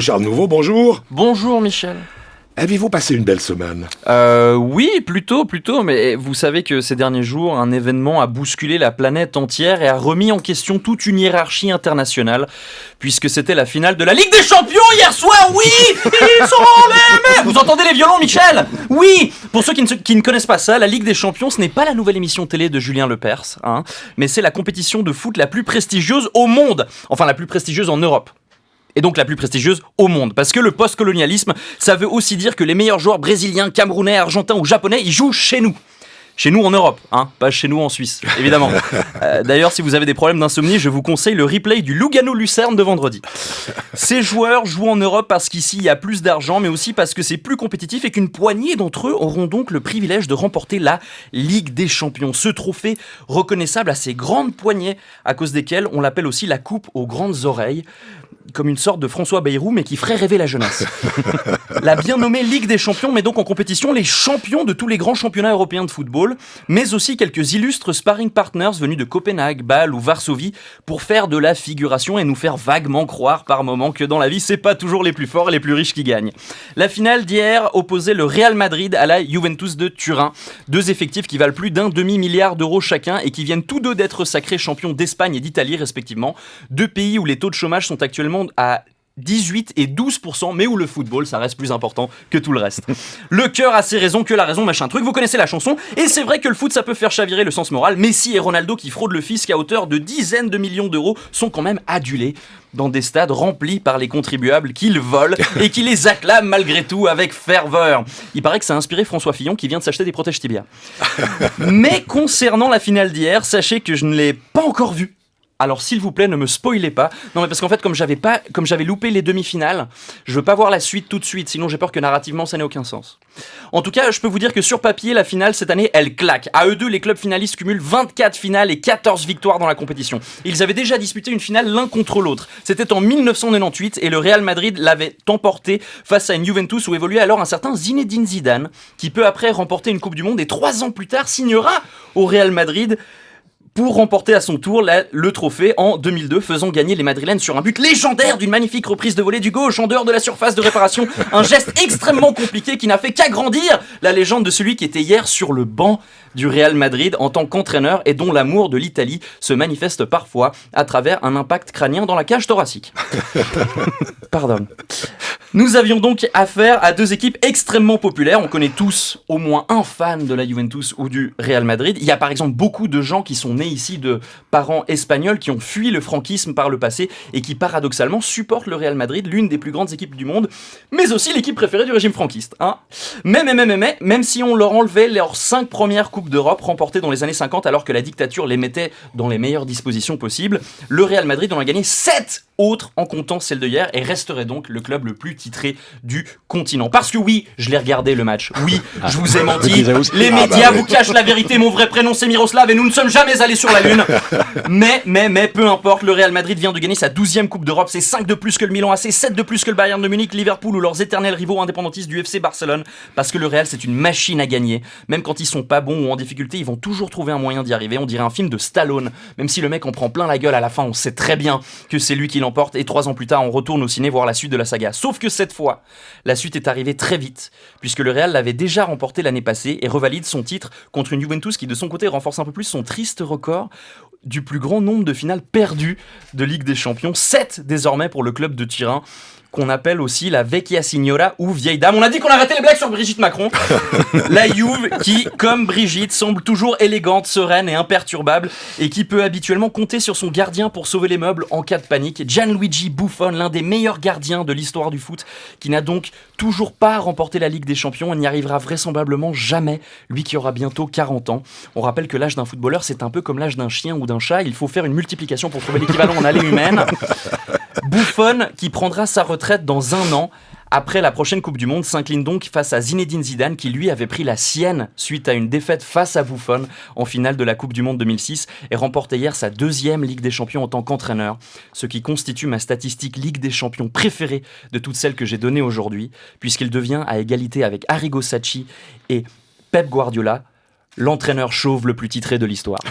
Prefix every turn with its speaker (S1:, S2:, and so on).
S1: Richard Nouveau, bonjour.
S2: Bonjour Michel.
S1: Avez-vous passé une belle semaine ?
S2: Oui, plutôt, mais vous savez que ces derniers jours, un événement a bousculé la planète entière et a remis en question toute une hiérarchie internationale, puisque c'était la finale de la Ligue des Champions hier soir. Oui, ils sont les meilleurs. Vous entendez les violons, Michel ? Oui. Pour ceux qui ne connaissent pas ça, la Ligue des Champions, ce n'est pas la nouvelle émission télé de Julien Lepers, mais c'est la compétition de foot la plus prestigieuse au monde, enfin la plus prestigieuse en Europe. Et donc la plus prestigieuse au monde. Parce que le post-colonialisme, ça veut aussi dire que les meilleurs joueurs brésiliens, camerounais, argentins ou japonais, ils jouent chez nous. Chez nous en Europe, pas chez nous en Suisse, évidemment. D'ailleurs, si vous avez des problèmes d'insomnie, je vous conseille le replay du Lugano-Lucerne de vendredi. Ces joueurs jouent en Europe parce qu'ici, il y a plus d'argent, mais aussi parce que c'est plus compétitif et qu'une poignée d'entre eux auront donc le privilège de remporter la Ligue des Champions. Ce trophée reconnaissable à ces grandes poignées, à cause desquelles on l'appelle aussi la coupe aux grandes oreilles, comme une sorte de François Bayrou, mais qui ferait rêver la jeunesse. La bien nommée Ligue des Champions met donc en compétition les champions de tous les grands championnats européens de football, mais aussi quelques illustres sparring partners venus de Copenhague, Bâle ou Varsovie pour faire de la figuration et nous faire vaguement croire par moments que dans la vie, c'est pas toujours les plus forts et les plus riches qui gagnent. La finale d'hier opposait le Real Madrid à la Juventus de Turin, deux effectifs qui valent plus d'1 demi-milliard d'euros chacun et qui viennent tous deux d'être sacrés champions d'Espagne et d'Italie respectivement, deux pays où les taux de chômage sont actuellement à 18 et 12%, mais où le football, ça reste plus important que tout le reste. Le cœur a ses raisons que la raison, machin truc, vous connaissez la chanson, et c'est vrai que le foot, ça peut faire chavirer le sens moral. Messi et Ronaldo, qui fraudent le fisc à hauteur de dizaines de millions d'euros, sont quand même adulés dans des stades remplis par les contribuables qu'ils volent et qui les acclament malgré tout avec ferveur. Il paraît que ça a inspiré François Fillon qui vient de s'acheter des protèges tibia. Mais concernant la finale d'hier, sachez que je ne l'ai pas encore vue. Alors s'il vous plaît, ne me spoilez pas. Non mais parce qu'en fait, comme j'avais loupé les demi-finales, je veux pas voir la suite tout de suite, sinon j'ai peur que narrativement ça n'ait aucun sens. En tout cas, je peux vous dire que sur papier, la finale cette année, elle claque. À eux deux, les clubs finalistes cumulent 24 finales et 14 victoires dans la compétition. Ils avaient déjà disputé une finale l'un contre l'autre. C'était en 1998 et le Real Madrid l'avait emporté face à une Juventus où évoluait alors un certain Zinedine Zidane, qui peu après remportait une Coupe du Monde et 3 ans plus tard signera au Real Madrid pour remporter à son tour le trophée en 2002, faisant gagner les Madrilènes sur un but légendaire d'une magnifique reprise de volée du gauche en dehors de la surface de réparation. Un geste extrêmement compliqué qui n'a fait qu'agrandir la légende de celui qui était hier sur le banc du Real Madrid en tant qu'entraîneur et dont l'amour de l'Italie se manifeste parfois à travers un impact crânien dans la cage thoracique. Pardon. Nous avions donc affaire à deux équipes extrêmement populaires. On connaît tous au moins un fan de la Juventus ou du Real Madrid. Il y a par exemple beaucoup de gens qui sont nés ici de parents espagnols qui ont fui le franquisme par le passé et qui paradoxalement supportent le Real Madrid, l'une des plus grandes équipes du monde, mais aussi l'équipe préférée du régime franquiste. Mais, même si on leur enlevait leurs 5 premières Coupes d'Europe remportées dans les années 50 alors que la dictature les mettait dans les meilleures dispositions possibles, le Real Madrid en a gagné 7 autres en comptant celle de hier et resterait donc le club le plus titré du continent. Parce que oui, je l'ai regardé le match. Oui, je vous ai menti. Les médias vous cachent la vérité. Mon vrai prénom c'est Miroslav et nous ne sommes jamais allés sur la lune. Mais peu importe, le Real Madrid vient de gagner sa 12e Coupe d'Europe. C'est 5 de plus que le Milan AC, 7 de plus que le Bayern de Munich, Liverpool ou leurs éternels rivaux indépendantistes du FC Barcelone. Parce que le Real c'est une machine à gagner. Même quand ils sont pas bons ou en difficulté, ils vont toujours trouver un moyen d'y arriver. On dirait un film de Stallone. Même si le mec en prend plein la gueule à la fin, on sait très bien que c'est lui qui l'emporte. Et 3 ans plus tard, on retourne au ciné voir la suite de la saga. Sauf que cette fois, la suite est arrivée très vite, puisque le Real l'avait déjà remporté l'année passée et revalide son titre contre une Juventus qui de son côté renforce un peu plus son triste record du plus grand nombre de finales perdues de Ligue des Champions, 7 désormais pour le club de Turin, qu'on appelle aussi la Vecchia Signora ou vieille dame. On a dit qu'on arrêtait les blagues sur Brigitte Macron. La Juve qui, comme Brigitte, semble toujours élégante, sereine et imperturbable et qui peut habituellement compter sur son gardien pour sauver les meubles en cas de panique. Gianluigi Buffon, l'un des meilleurs gardiens de l'histoire du foot, qui n'a donc toujours pas remporté la Ligue des Champions et n'y arrivera vraisemblablement jamais, lui qui aura bientôt 40 ans. On rappelle que l'âge d'un footballeur, c'est un peu comme l'âge d'un chien ou d'un chat. Il faut faire une multiplication pour trouver l'équivalent en allée humaine. Buffon, qui prendra sa retraite dans 1 an, après la prochaine Coupe du Monde, s'incline donc face à Zinedine Zidane, qui lui avait pris la sienne suite à une défaite face à Buffon en finale de la Coupe du Monde 2006 et remportait hier sa 2e Ligue des Champions en tant qu'entraîneur, ce qui constitue ma statistique Ligue des Champions préférée de toutes celles que j'ai données aujourd'hui, puisqu'il devient à égalité avec Arrigo Sacchi et Pep Guardiola, l'entraîneur chauve le plus titré de l'histoire.